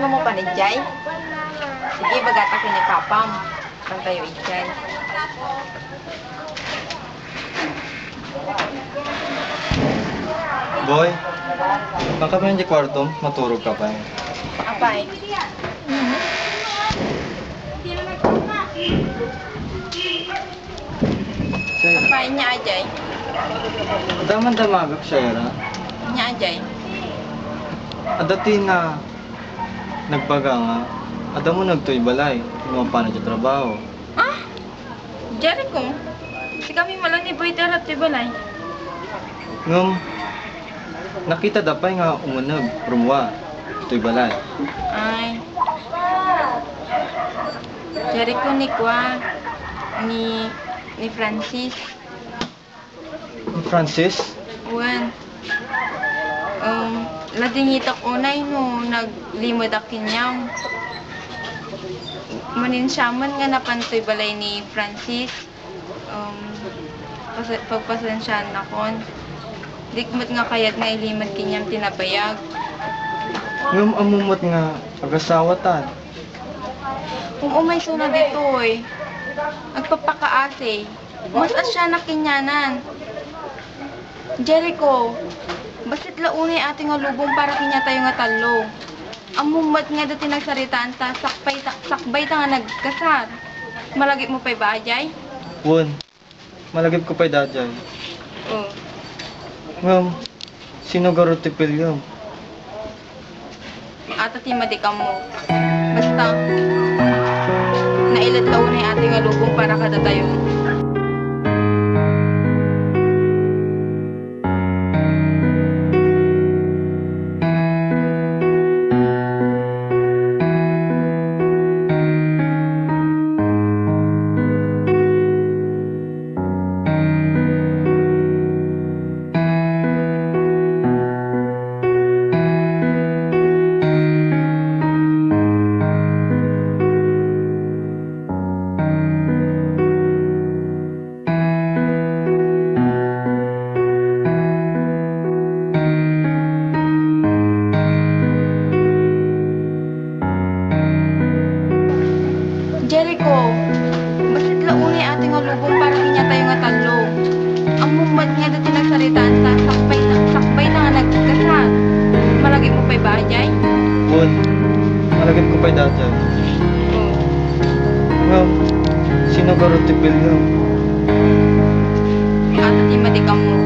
mo mo pa ni Jay? Sige, bagata kinikapam. Kan tayo ijay. Boy, baka ba hindi kwarto? Maturog ka pa. Apay. Say, Apay niya ajay. daman damagak siya yara. Niya ajay. Adati na nagbaga nga. Ada mo nagtoy balay. Lumapa na sa trabaho. Ah! Jari ko. Si kami malang ni Boy Terat di balay. Ngam, nakita dapay nga umunag, rumwa. Toy balay. Ay. Jari ko ni Kwa. Ni Francis. Francis? Uwan. Ladingitak unay no, naglimod akinyaw. Maninsyaman nga napantoy balay ni Francis. Pagpasensyahan akon. Dikmat nga kayat nga ilimad kinyam tinapayag. Ngam amumot nga agasawa tan. Kung umay suna dito eh. Nagpapakaase. Mas asya na kinyanan. Jericho, basit launay ating nga lubong para kinya tayo nga talo. Amumat nga dati nagsaritaan ta, sakbay ta nga nagkasar. Malagip mo pa'y ba, Ajay? Won, malagip ko pa'y dadyan. Oo. Ngam, sino garo tipil yun? Ata timadi ka mo. Basta, nailad launay ating nga lubong para kada tayo. Jericho, basit launay ating nga lubong para kinya tayo nga talo. Ang mumad nga dati nagsaritaan ta, sakbay na nga nagkasar. Malagip mo pa'y ba, Ajay? Won, malagip ko pa'y dadyan. Oo. Ngam, sino garo tipil yun? Ata timadi ka mo.